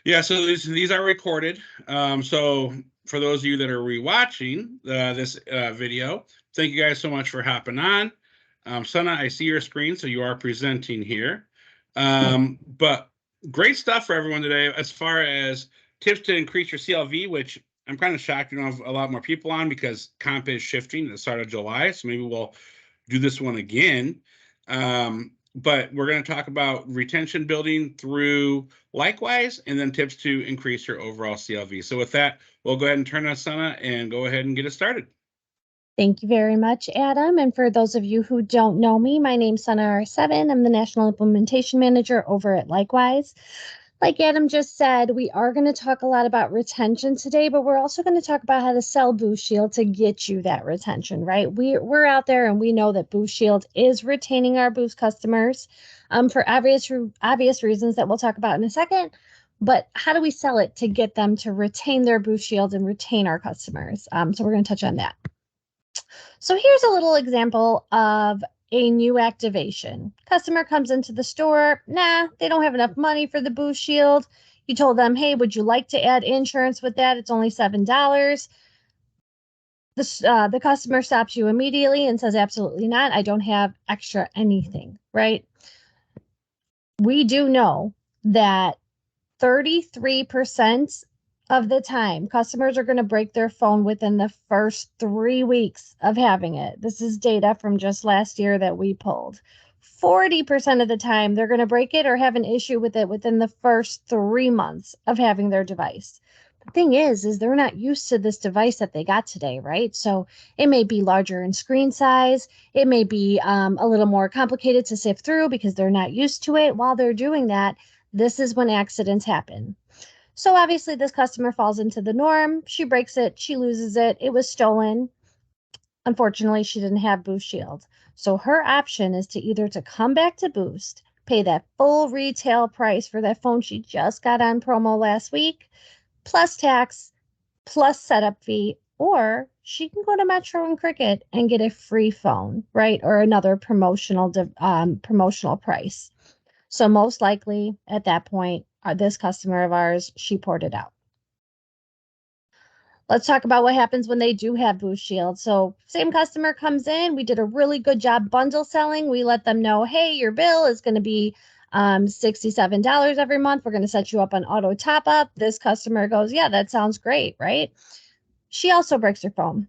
Yeah, so these are recorded. So for those of you that are rewatching this video, thank you guys so much for hopping on. Sana, I see your screen, so you are presenting here. But great stuff for everyone today as far as tips to increase your CLV, which I'm kind of shocked you don't have a lot more people on because comp is shifting at the start of July. So maybe we'll do this one again. But we're going to talk about retention building through Likewize and then tips to increase your overall CLV. So with that, we'll go ahead and turn on Sana and go ahead and get it started. Thank you very much, Adam. And for those of you who don't know me, my name's Sana R7. I'm the National Implementation Manager over at Likewize. Like Adam just said, we are going to talk a lot about retention today, but we're also going to talk about how to sell Boost Shield to get you that retention, right? We're out there and we know that Boost Shield is retaining our Boost customers for obvious reasons that we'll talk about in a second. But how do we sell it to get them to retain their Boost Shield and retain our customers? So we're going to touch on that. So here's a little example of a new activation. Customer comes into the store. Nah, they don't have enough money for the Boost Shield. You told them, hey, would you like to add insurance with that? It's only $7. The customer stops you immediately and says, absolutely not. I don't have extra anything, right? We do know that 33% of the time, customers are going to break their phone within the first 3 weeks of having it. This is data from just last year that we pulled. 40% of the time, they're going to break it or have an issue with it within the first 3 months of having their device. The thing is they're not used to this device that they got today, right? So it may be larger in screen size. It may be a little more complicated to sift through because they're not used to it. While they're doing that, this is when accidents happen. So obviously this customer falls into the norm. She breaks it. She loses it. It was stolen. Unfortunately, she didn't have Boost Shield. So her option is to either to come back to Boost, pay that full retail price for that phone she just got on promo last week, plus tax, plus setup fee, or she can go to Metro and Cricket and get a free phone, right? Or another promotional price. So most likely at that point, this customer of ours, she ported out. Let's talk about what happens when they do have Boost Shield. So same customer comes in. We did a really good job bundle selling. We let them know, hey, your bill is going to be $67 every month. We're going to set you up on auto top up. This customer goes, yeah, that sounds great, right? She also breaks her phone.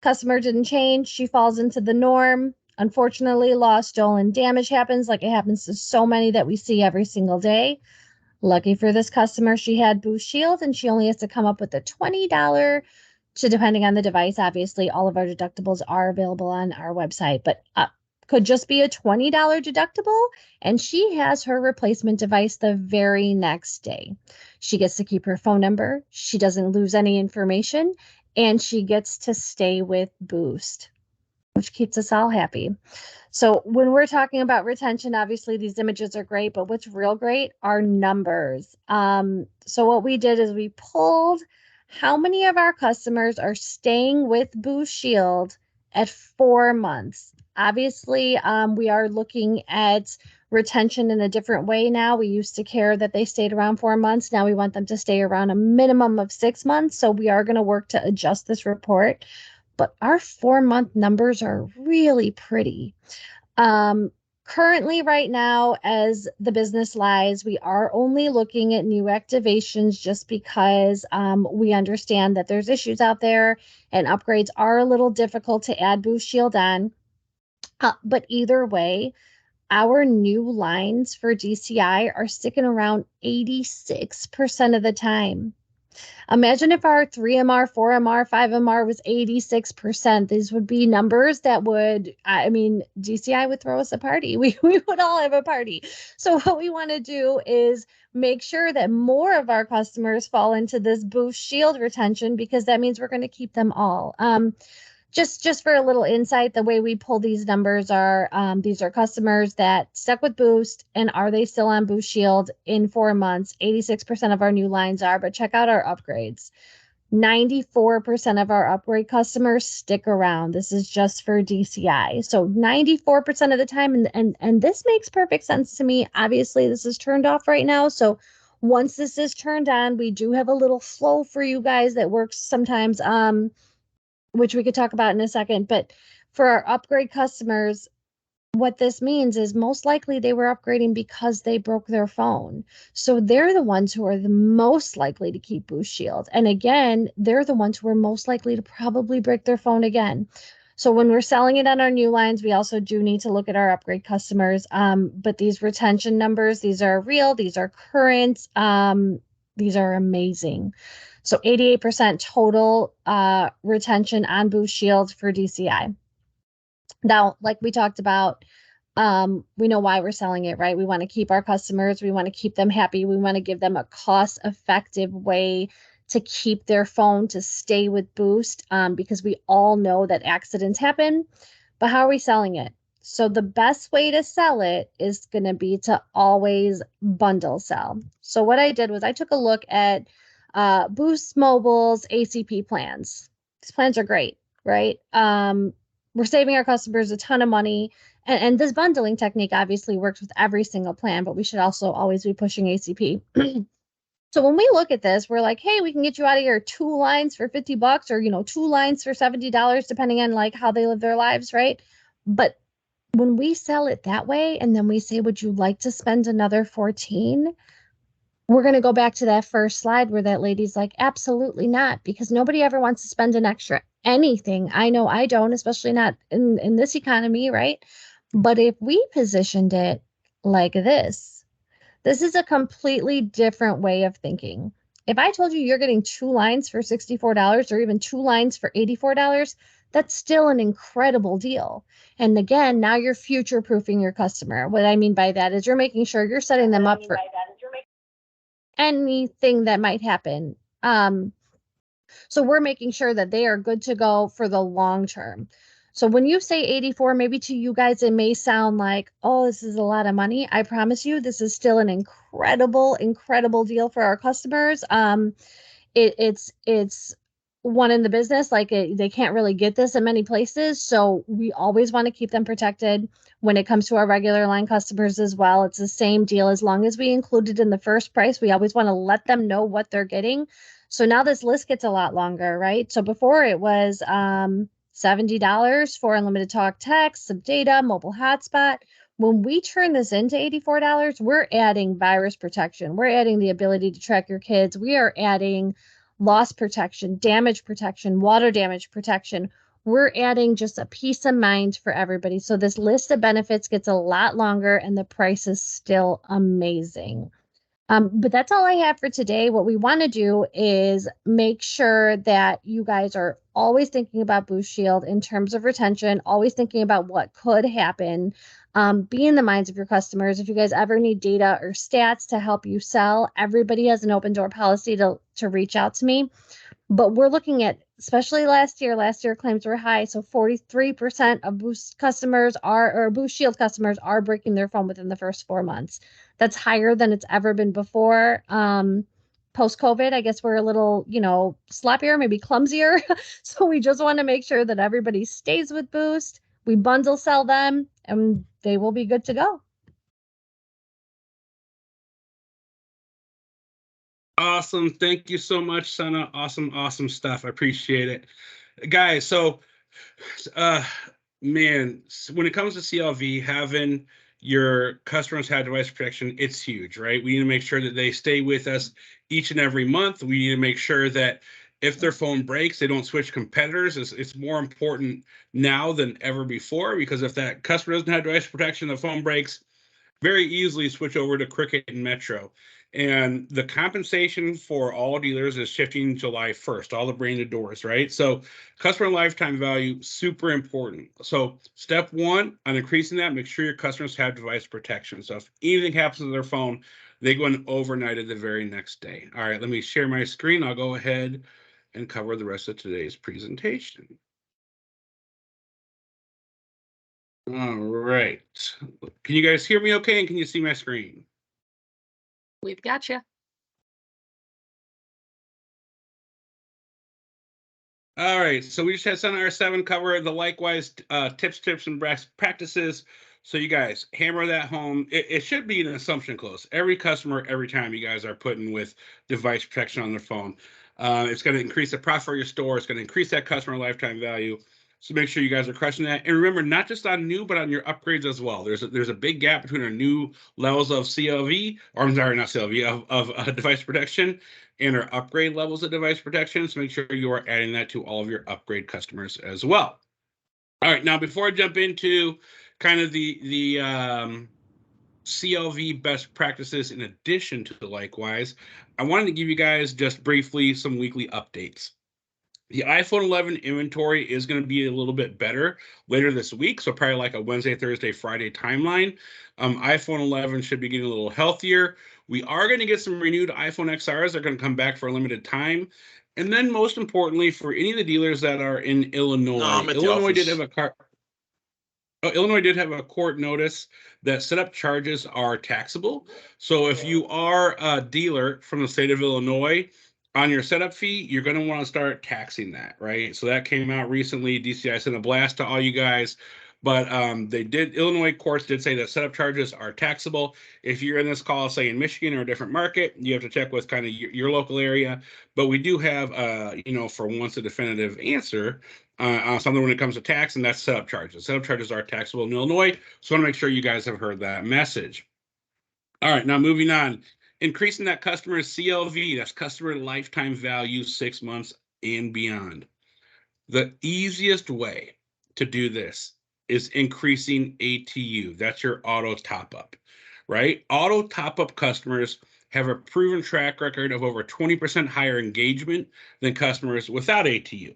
Customer didn't change. She falls into the norm. Unfortunately, lost, stolen, damage happens like it happens to so many that we see every single day. Lucky for this customer, she had Boost Shield and she only has to come up with a $20 to, depending on the device. Obviously, all of our deductibles are available on our website, but could just be a $20 deductible. And she has her replacement device the very next day. She gets to keep her phone number. She doesn't lose any information and she gets to stay with Boost, which keeps us all happy. So when we're talking about retention, obviously these images are great, but what's real great are numbers. So what we did is we pulled how many of our customers are staying with Boost Shield at 4 months. Obviously, we are looking at retention in a different way now. We used to care that they stayed around 4 months. Now we want them to stay around a minimum of 6 months. So we are going to work to adjust this report. But our 4-month numbers are really pretty. Currently, right now, as the business lies, we are only looking at new activations just because we understand that there's issues out there and upgrades are a little difficult to add Boost Shield on. But either way, our new lines for DCI are sticking around 86% of the time. Imagine if our 3MR, 4MR, 5MR was 86%. These would be numbers that would, DCI would throw us a party. We would all have a party. So what we want to do is make sure that more of our customers fall into this Boost Shield retention because that means we're going to keep them all. Just for a little insight, the way we pull these numbers are, these are customers that stuck with Boost, and are they still on Boost Shield in 4 months? 86% of our new lines are, but check out our upgrades. 94% of our upgrade customers stick around. This is just for DCI. So 94% of the time, and this makes perfect sense to me. Obviously, this is turned off right now, so Once this is turned on, we do have a little flow for you guys that works sometimes, which we could talk about in a second. But for our upgrade customers, what this means is most likely they were upgrading because they broke their phone. So they're the ones who are the most likely to keep Boost Shield. And again, they're the ones who are most likely to probably break their phone again. So when we're selling it on our new lines, we also do need to look at our upgrade customers. But these retention numbers, these are real, these are current, these are amazing. So 88% total retention on Boost Shield for DCI. Now, like we talked about, we know why we're selling it, right? We want to keep our customers, we want to keep them happy, we want to give them a cost-effective way to keep their phone to stay with Boost, because we all know that accidents happen. But how are we selling it? So the best way to sell it is going to be to always bundle sell. So what I did was I took a look at Boost Mobile's ACP plans. These plans are great, right? We're saving our customers a ton of money. And this bundling technique obviously works with every single plan, but we should also always be pushing ACP. So when we look at this, we're like, hey, we can get you out of your 2 lines for $50 or, 2 lines for $70, depending on like how they live their lives, right? But when we sell it that way, and then we say, would you like to spend another 14? We're going to go back to that first slide where that lady's like, absolutely not, because nobody ever wants to spend an extra anything. I know I don't, especially not in this economy, right? But if we positioned it like this is a completely different way of thinking. If I told you you're getting 2 lines for $64 or even 2 lines for $84, that's still an incredible deal. And again, now you're future proofing your customer. What I mean by that is you're making sure you're setting them up for anything that might happen. So we're making sure that they are good to go for the long term. So when you say 84, maybe to you guys, it may sound like, oh, this is a lot of money. I promise you, this is still an incredible, incredible deal for our customers. It's one in the business, like they can't really get this in many places. So we always want to keep them protected. When it comes to our regular line customers as well, it's the same deal. As long as we include it in the first price, we always want to let them know what they're getting. So now this list gets a lot longer, right? So before it was $70 for unlimited talk, text, some data, mobile hotspot. When we turn this into $84, we're adding virus protection. We're adding the ability to track your kids. We are adding loss protection, damage protection, water damage protection. We're adding just a peace of mind for everybody. So this list of benefits gets a lot longer and the price is still amazing. But that's all I have for today. What we want to do is make sure that you guys are always thinking about Boost Shield in terms of retention, always thinking about what could happen. Be in the minds of your customers. If you guys ever need data or stats to help you sell, everybody has an open door policy to reach out to me. But we're looking at, especially last year claims were high. So 43% of Boost customers or Boost Shield customers are breaking their phone within the first 4 months. That's higher than it's ever been before. Post-COVID, I guess we're a little, sloppier, maybe clumsier. So we just want to make sure that everybody stays with Boost. We bundle sell them and they will be good to go. Awesome. Thank you so much, Sana. Awesome stuff. I appreciate it. Guys, so man, when it comes to CLV, having your customers have device protection, it's huge, right? We need to make sure that they stay with us each and every month. We need to make sure that if their phone breaks, they don't switch competitors. It's more important now than ever before, because if that customer doesn't have device protection, the phone breaks, very easily switch over to Cricket and Metro. And the compensation for all dealers is shifting July 1st, all the branded doors, right? So customer lifetime value, super important. So step one on increasing that, make sure your customers have device protection. So if anything happens to their phone, they go in overnight at the very next day. All right, let me share my screen. I'll go ahead and cover the rest of today's presentation. All right. Can you guys hear me okay? And can you see my screen? We've got you. All right, so we just had Sun R7 cover the Likewize tips, and best practices So you guys hammer that home. It should be an assumption close. Every customer, every time you guys are putting with device protection on their phone, it's going to increase the profit for your store. It's going to increase that customer lifetime value. So make sure you guys are crushing that. And remember, not just on new, but on your upgrades as well. There's a big gap between our new levels of CLV, or I'm sorry, not CLV, of device protection and our upgrade levels of device protection. So make sure you are adding that to all of your upgrade customers as well. All right, now before I jump into kind of the CLV best practices in addition to the Likewize, I wanted to give you guys just briefly some weekly updates. The iPhone 11 inventory is going to be a little bit better later this week, so probably like a Wednesday, Thursday, Friday timeline. iPhone 11 should be getting a little healthier. We are going to get some renewed iPhone XRs. They're going to come back for a limited time. And then most importantly, for any of the dealers that are in Illinois, Illinois did have a court notice that setup charges are taxable. So if you are a dealer from the state of Illinois, on your setup fee, you're going to want to start taxing that, right? So that came out recently. DCI sent a blast to all you guys, but Illinois courts did say that setup charges are taxable. If you're in this call, say in Michigan or a different market, you have to check with kind of your local area. But we do have, for once a definitive answer on something when it comes to tax, and that's setup charges. Setup charges are taxable in Illinois. So I want to make sure you guys have heard that message. All right, now moving on. Increasing that customer CLV, that's customer lifetime value, 6 months and beyond. The easiest way to do this is increasing ATU. That's your auto top-up, right? Auto top-up customers have a proven track record of over 20% higher engagement than customers without ATU.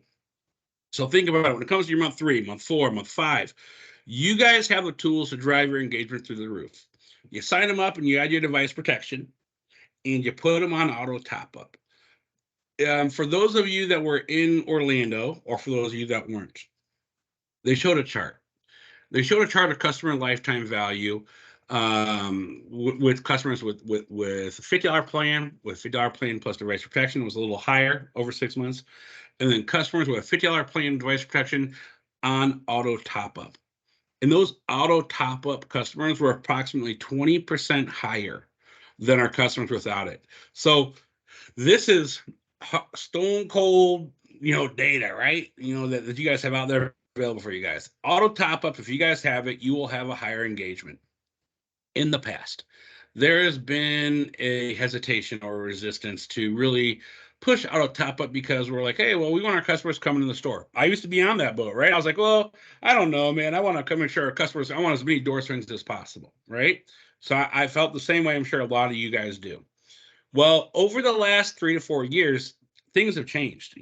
So think about it. When it comes to your month 3, month 4, month 5, you guys have the tools to drive your engagement through the roof. You sign them up and you add your device protection, and you put them on auto top-up. For those of you that were in Orlando, or for those of you that weren't, they showed a chart. They showed a chart of customer lifetime value with customers with $50 plan, with $50 plan plus device protection was a little higher over 6 months, and then customers with a $50 plan device protection on auto top-up. And those auto top-up customers were approximately 20% higher than our customers without it. So this is stone cold, data, right? That you guys have out there available for you guys. Auto top up, if you guys have it, you will have a higher engagement. In the past, there has been a hesitation or resistance to really push auto top up because we're like, hey, well, we want our customers coming in the store. I used to be on that boat, right? I was like, well, I don't know, man. I want to come and show our customers. I want as many door swings as possible, right? So I felt the same way. I'm sure a lot of you guys do. Well, over the last 3 to 4 years, things have changed.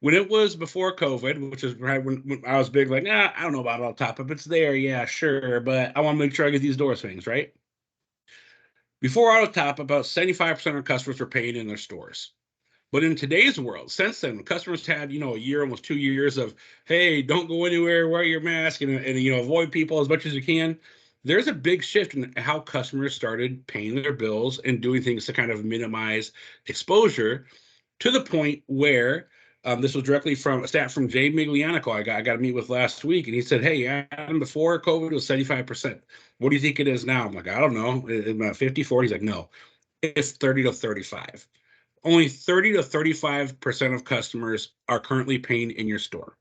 When it was before COVID, which is right when I was big, like, I don't know about auto top up. It's there, yeah, sure, but I want to make sure I get these door swings, right? Before auto top, about 75% of customers were paying in their stores. But in today's world, since then, customers had, a year, almost 2 years of, hey, don't go anywhere, wear your mask, and avoid people as much as you can. There's a big shift in how customers started paying their bills and doing things to kind of minimize exposure, to the point where this was directly from a stat from Jay Miglianico I got to meet with last week, and he said, hey, Adam, before COVID was 75%. What do you think it is now? I'm like, I don't know. About 50, 40? He's like, no, it's 30 to 35. Only 30 to 35% of customers are currently paying in your store.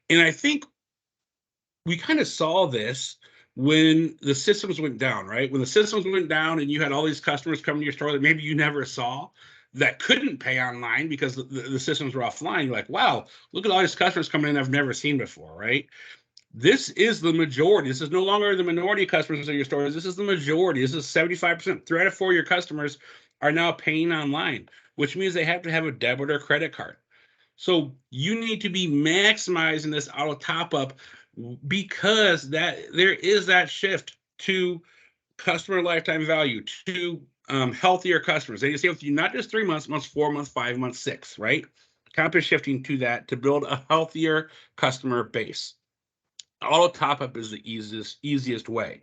And I think we kind of saw this when the systems went down, right? When the systems went down and you had all these customers coming to your store that maybe you never saw, that couldn't pay online because the systems were offline. You're like, wow, look at all these customers coming in I've never seen before, right? This is the majority. This is no longer the minority of customers in your stores. This is the majority. This is 75%. 3 out of 4 of your customers are now paying online, which means they have to have a debit or credit card. So you need to be maximizing this auto top up, because that there is that shift to customer lifetime value, to healthier customers. They stay with you not just 3 months, months 4, months 5, months 6, right? Comp is shifting to that to build a healthier customer base. Auto top up is the easiest way.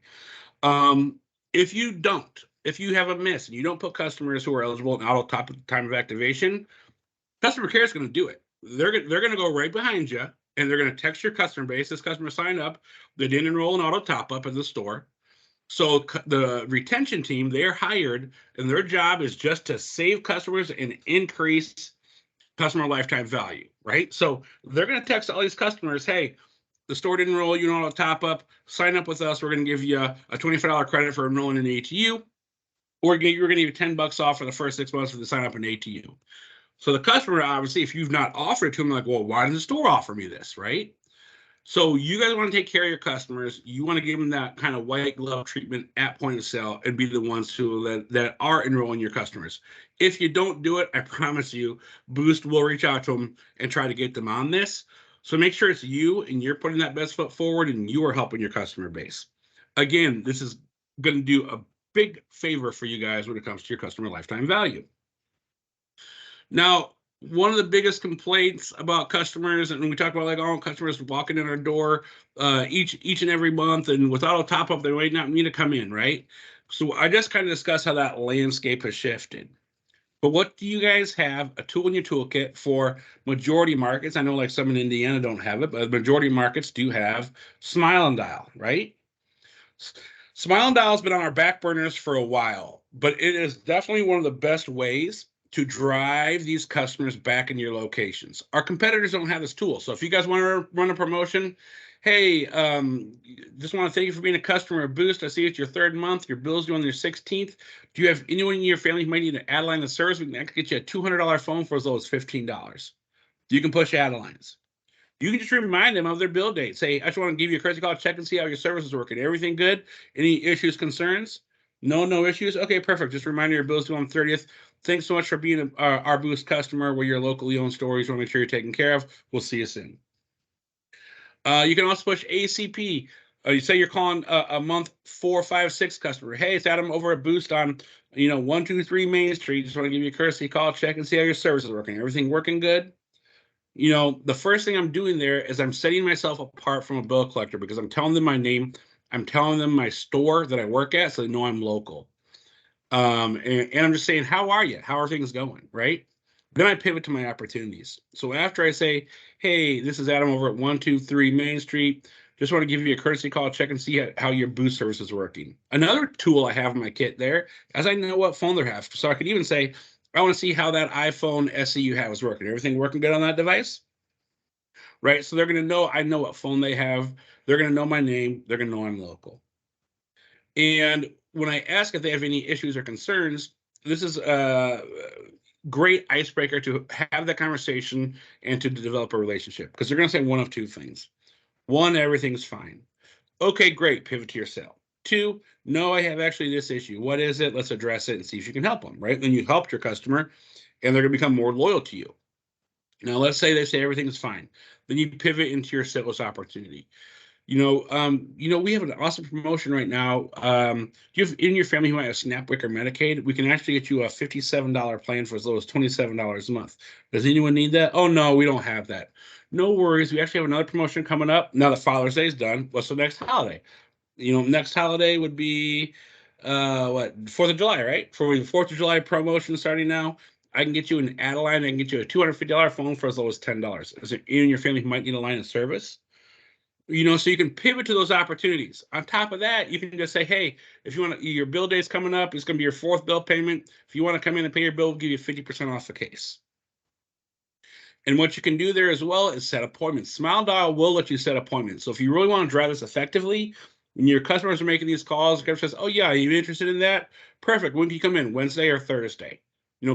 If you have a miss and you don't put customers who are eligible in auto top at the time of activation, customer care is going to do it. They're going to go right behind you and they're going to text your customer base. This customer signed up. They didn't enroll in auto top-up at the store. So the retention team, they're hired, and their job is just to save customers and increase customer lifetime value, right? So they're going to text all these customers, hey, the store didn't enroll you in auto top-up. Sign up with us. We're going to give you a $25 credit for enrolling in ATU. Or you're going to give you $10 off for the first 6 months for the sign up in ATU. So the customer, obviously, if you've not offered it to them, like, well, why does the store offer me this, right? So you guys want to take care of your customers. You want to give them that kind of white glove treatment at point of sale and be the ones who that are enrolling your customers. If you don't do it, I promise you, Boost will reach out to them and try to get them on this. So make sure it's you and you're putting that best foot forward and you are helping your customer base. Again, this is going to do a big favor for you guys when it comes to your customer lifetime value. Now, one of the biggest complaints about customers, and we talk about like all customers walking in our door each and every month, and without a top up, they might not need to come in, right? So I just kind of discussed how that landscape has shifted. But what do you guys have a tool in your toolkit for majority markets? I know like some in Indiana don't have it, but majority markets do have Smile and Dial, right? Smile and Dial has been on our back burners for a while, but it is definitely one of the best ways to drive these customers back in your locations. Our competitors don't have this tool. So if you guys want to run a promotion, hey, just want to thank you for being a customer of Boost. I see it's your 3rd month. Your bill's due on your 16th. Do you have anyone in your family who might need an add-a-line of service? We can actually get you a $200 phone for as low as $15. You can push add-a-lines. You can just remind them of their bill date. Say, I just want to give you a courtesy call, check and see how your service is working. Everything good? Any issues, concerns? No issues? Okay, perfect. Just remind your bill's due on 30th. Thanks so much for being our Boost customer. We're your locally owned store. You want to make sure you're taken care of. We'll see you soon. You can also push ACP. You say you're calling a month 4, 5, 6 customer. Hey, it's Adam over at Boost on 123 Main Street. Just want to give you a courtesy call, check and see how your service is working. Everything working good? The first thing I'm doing there is I'm setting myself apart from a bill collector because I'm telling them my name. I'm telling them my store that I work at so they know I'm local. And I'm just saying, how are you? How are things going, right? Then I pivot to my opportunities. So after I say, hey, this is Adam over at 123 Main Street. Just want to give you a courtesy call, check and see how your Boost service is working. Another tool I have in my kit there, as I know what phone they have. So I could even say, I want to see how that iPhone SE you have is working. Everything working good on that device? Right? So they're going to know, I know what phone they have. They're going to know my name. They're going to know I'm local. And when I ask if they have any issues or concerns, this is a great icebreaker to have that conversation and to develop a relationship, because they're going to say one of two things. 1, everything's fine. Okay, great. Pivot to your sale. 2, no, I have actually this issue. What is it? Let's address it and see if you can help them, right? Then you helped your customer and they're going to become more loyal to you. Now, let's say they say everything's fine. Then you pivot into your sales opportunity. We have an awesome promotion right now. You have in your family who might have SNAP-WIC or Medicaid, we can actually get you a $57 plan for as low as $27 a month. Does anyone need that? Oh, no, we don't have that. No worries. We actually have another promotion coming up. Now that Father's Day is done, what's the next holiday? Next holiday would be, 4th of July, right? For the 4th of July promotion starting now, I can get you an add-a-line. I can get you a $250 phone for as low as $10. Is there anyone in your family who might need a line of service? So you can pivot to those opportunities. On top of that, you can just say, hey, if you want your bill day's coming up, it's going to be your 4th bill payment. If you want to come in and pay your bill, we'll give you 50% off the case. And what you can do there as well is set appointments. Smile Dial will let you set appointments. So if you really want to drive this effectively, when your customers are making these calls, the customer says, oh, yeah, are you interested in that? Perfect. When can you come in, Wednesday or Thursday?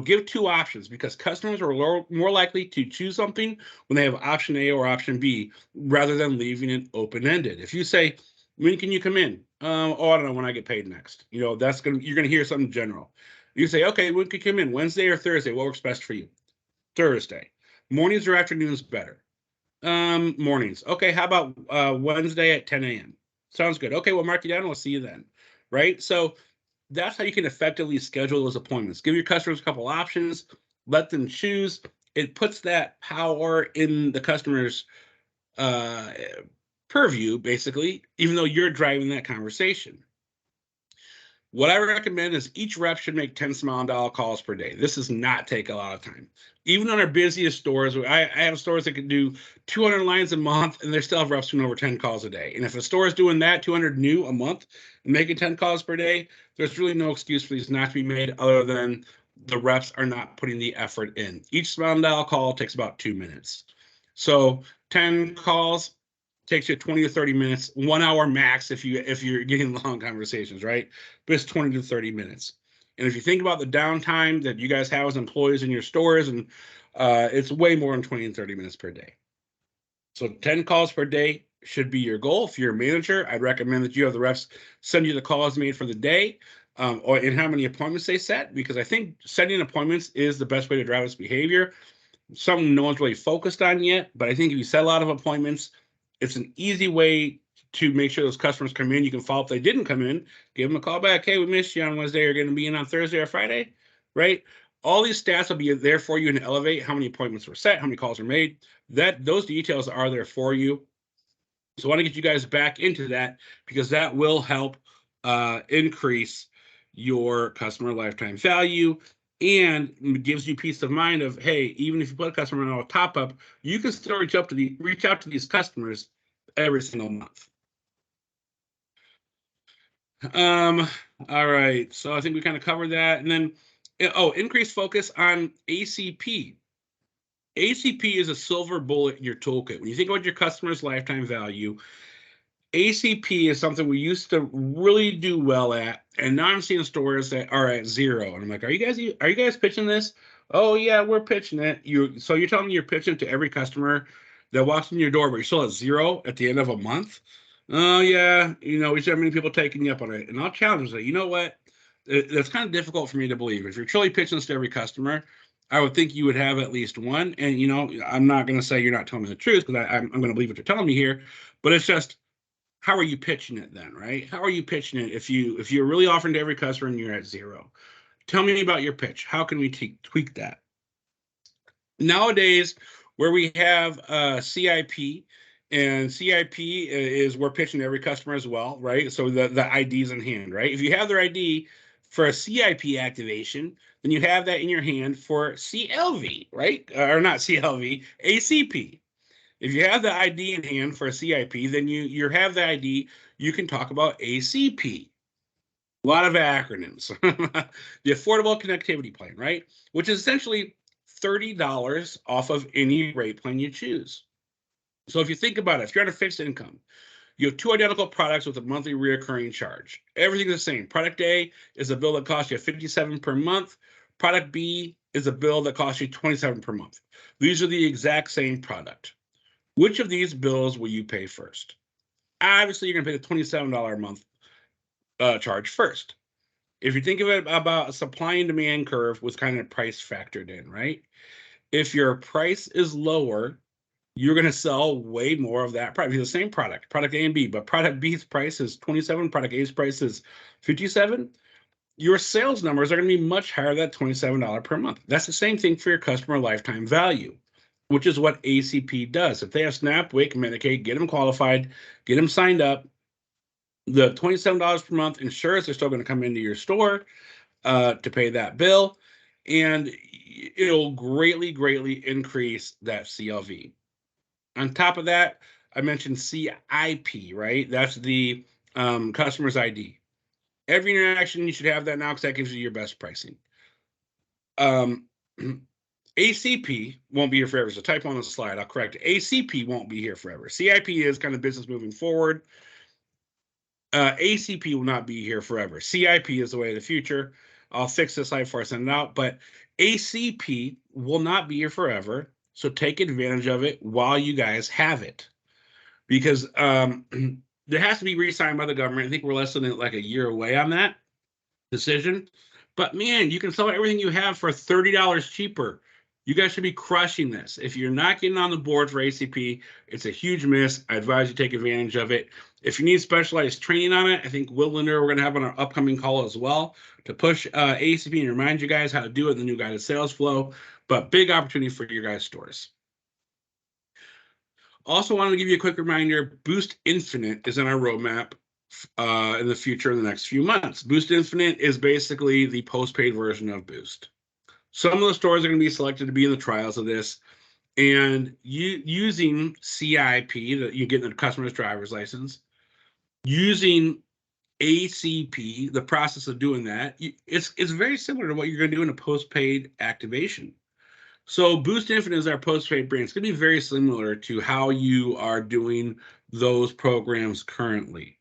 Give 2 options, because customers are more likely to choose something when they have option A or option B rather than leaving it open-ended. If you say, when can you come in? I don't know, when I get paid next. You're going to hear something general. You say, okay, when can you come in, Wednesday or Thursday? What works best for you? Thursday. Mornings or afternoons better? Mornings. Okay, how about Wednesday at 10 a.m.? Sounds good. Okay, we'll mark you down. We'll see you then. Right? So that's how you can effectively schedule those appointments. Give your customers a couple options, let them choose. It puts that power in the customer's purview, basically, even though you're driving that conversation. What I recommend is each rep should make 10 smile and dial calls per day. This does not take a lot of time. Even on our busiest stores, I have stores that can do 200 lines a month, and they still have reps doing over 10 calls a day. And if a store is doing that, 200 new a month, and making 10 calls per day, there's really no excuse for these not to be made other than the reps are not putting the effort in. Each smile and dial call takes about 2 minutes. So 10 calls takes you 20 to 30 minutes, 1 hour max if you're getting long conversations, right? But it's 20 to 30 minutes. And if you think about the downtime that you guys have as employees in your stores, and it's way more than 20 and 30 minutes per day. So 10 calls per day should be your goal. If you're a manager, I'd recommend that you have the reps send you the calls made for the day, or in how many appointments they set, because I think setting appointments is the best way to drive this behavior. Something no one's really focused on yet, but I think if you set a lot of appointments, it's an easy way to make sure those customers come in. You can follow up if they didn't come in, give them a call back. Hey, we missed you on Wednesday. You're going to be in on Thursday or Friday, right? All these stats will be there for you in Elevate. How many appointments were set? How many calls were made? Those details are there for you. So I want to get you guys back into that, because that will help increase your customer lifetime value, and gives you peace of mind of, hey, even if you put a customer on a top up, you can still reach out to these customers every single month. All right, so I think we kind of covered that. And then, increased focus on ACP. ACP is a silver bullet in your toolkit. When you think about your customer's lifetime value, ACP is something we used to really do well at, and now I'm seeing stores that are at 0. And I'm like, are you guys pitching this? Oh yeah, we're pitching it. So you're telling me you're pitching it to every customer that walks in your door, but you're still at 0 at the end of a month? Oh yeah, we should have many people taking you up on it. And I'll challenge that. You know what? That's kind of difficult for me to believe. If you're truly pitching this to every customer, I would think you would have at least one. And I'm not going to say you're not telling me the truth, because I'm going to believe what you're telling me here. But it's just, how are you pitching it then, right? How are you pitching it if you're really offering to every customer and you're at 0? Tell me about your pitch. How can we tweak that? Nowadays, where we have CIP, and CIP is we're pitching to every customer as well, right? So the ID's in hand, right? If you have their ID for a CIP activation, then you have that in your hand for CLV, right? Or not CLV, ACP. If you have the ID in hand for a CIP, then you have the ID, you can talk about ACP. A lot of acronyms. The Affordable Connectivity Plan, right? Which is essentially $30 off of any rate plan you choose. So if you think about it, if you're on a fixed income, you have 2 identical products with a monthly reoccurring charge. Everything's the same. Product A is a bill that costs you $57 per month. Product B is a bill that costs you $27 per month. These are the exact same product. Which of these bills will you pay first? Obviously, you're going to pay the $27 a month charge first. If you think of it about a supply and demand curve with kind of price factored in, right? If your price is lower, you're going to sell way more of that product. It's the same product A and B, but product B's price is 27, product A's price is 57. Your sales numbers are going to be much higher than $27 per month. That's the same thing for your customer lifetime value, which is what ACP does. If they have SNAP, WIC, Medicaid, get them qualified, get them signed up. The $27 per month ensures they're still going to come into your store to pay that bill, and it'll greatly, greatly increase that CLV. On top of that, I mentioned CIP, right? That's the customer's ID. Every interaction, you should have that now, because that gives you your best pricing. ACP won't be here forever. So type on the slide, I'll correct it. ACP won't be here forever. CIP is kind of business moving forward. ACP will not be here forever. CIP is the way of the future. I'll fix this slide before I send it out, but ACP will not be here forever. So take advantage of it while you guys have it, because there has to be re-signed by the government. I think we're less than like a year away on that decision. But man, you can sell everything you have for $30 cheaper. You guys should be crushing this. If you're not getting on the board for ACP, it's a huge miss. I advise you take advantage of it. If you need specialized training on it, I think Will Linder, we're going to have on our upcoming call as well to push ACP and remind you guys how to do it in the new guided sales flow. But big opportunity for your guys' stores. Also wanted to give you a quick reminder, Boost Infinite is in our roadmap. in the future in the next few months. Boost Infinite is basically the postpaid version of Boost. Some of the stores are going to be selected to be in the trials of this, and using CIP, that you get in the customer's driver's license, using ACP, the process of doing that, it's very similar to what you're going to do in a postpaid activation. So Boost Infinite is our postpaid brand. It's going to be very similar to how you are doing those programs currently.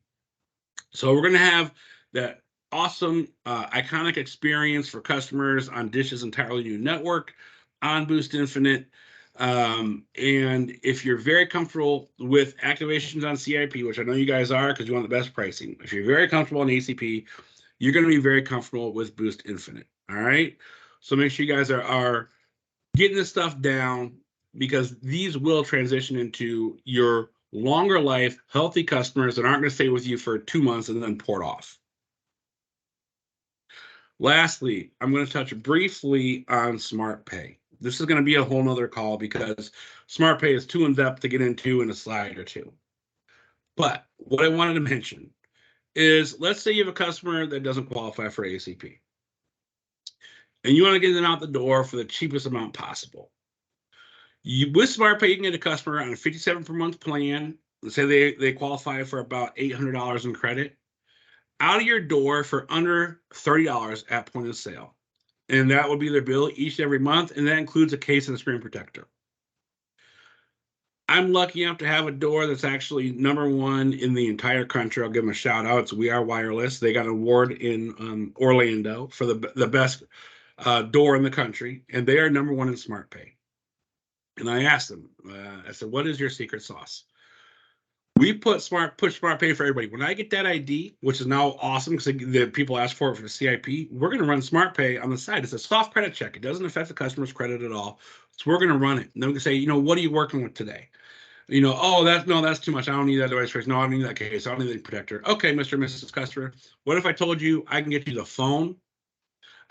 So we're going to have that awesome, iconic experience for customers on Dish's entirely new network on Boost Infinite. And if you're very comfortable with activations on CIP, which I know you guys are because you want the best pricing, if you're very comfortable on ACP, you're going to be very comfortable with Boost Infinite. All right. So make sure you guys are getting this stuff down, because these will transition into your longer life, healthy customers that aren't going to stay with you for 2 months and then port off. Lastly, I'm going to touch briefly on Smart Pay. This is going to be a whole nother call because Smart Pay is too in-depth to get into in a slide or two. But what I wanted to mention is, let's say you have a customer that doesn't qualify for ACP, and you want to get them out the door for the cheapest amount possible. With Smart Pay, you can get a customer on a $57 per month plan. Let's say they qualify for about $800 in credit, out of your door for under $30 at point of sale. And that will be their bill each and every month, and that includes a case and a screen protector. I'm lucky enough to have a door that's actually #1 in the entire country. I'll give them a shout out. It's We Are Wireless. They got an award in Orlando for the best door in the country, and they are #1 in Smart Pay. And I asked them, I said, what is your secret sauce? We push Smart Pay for everybody. When I get that ID, which is now awesome because the people ask for it for the CIP, we're going to run Smart Pay on the side. It's a soft credit check. It doesn't affect the customer's credit at all. So we're going to run it. And then we can say, what are you working with today? Oh, that's too much. I don't need that device first. No, I don't need that case. I don't need the protector. Okay, Mr. and Mrs. Customer, what if I told you I can get you the phone?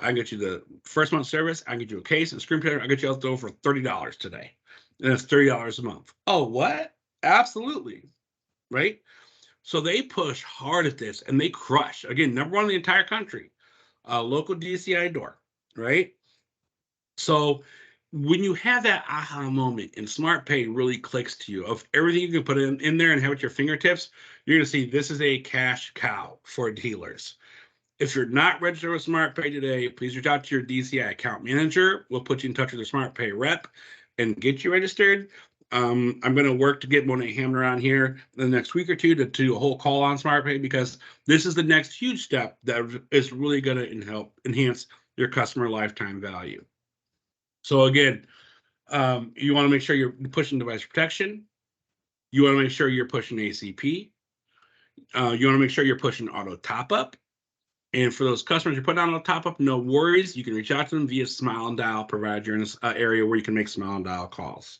I can get you the first month service. I can get you a case and a screen protector. I get you out the door for $30 today. And it's $30 a month. Oh, what? Absolutely. Right? So they push hard at this and they crush. Again, #1 in the entire country. Local DCI door. Right? So when you have that aha moment and Smart Pay really clicks to you of everything you can put in there and have at your fingertips, you're going to see this is a cash cow for dealers. If you're not registered with Smart Pay today, please reach out to your DCI account manager. We'll put you in touch with a Smart Pay rep and get you registered. I'm going to work to get Monet Hamner on here in the next week or two to do a whole call on Smart Pay, because this is the next huge step that is really going to help enhance your customer lifetime value. So again, you want to make sure you're pushing device protection. You want to make sure you're pushing ACP. You want to make sure you're pushing auto top up. And for those customers you're putting on a top up, no worries. You can reach out to them via Smile and Dial, provided you're in an area where you can make Smile and Dial calls.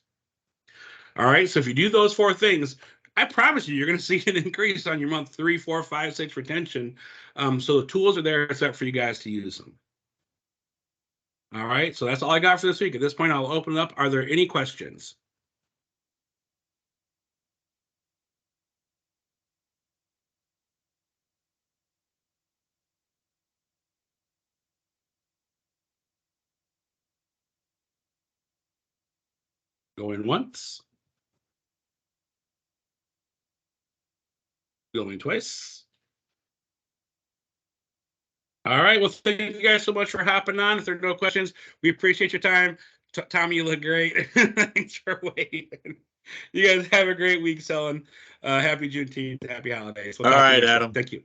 All right. So if you do those 4 things, I promise you're going to see an increase on your month 3, 4, 5, 6 retention. So the tools are there set for you guys to use them. All right. So that's all I got for this week. At this point, I'll open it up. Are there any questions? Going once. Going twice. All right. Well, thank you guys so much for hopping on. If there are no questions, we appreciate your time. Tommy, you look great. Thanks for waiting. You guys have a great week selling. Happy Juneteenth. Happy holidays. All right, Adam. Thank you.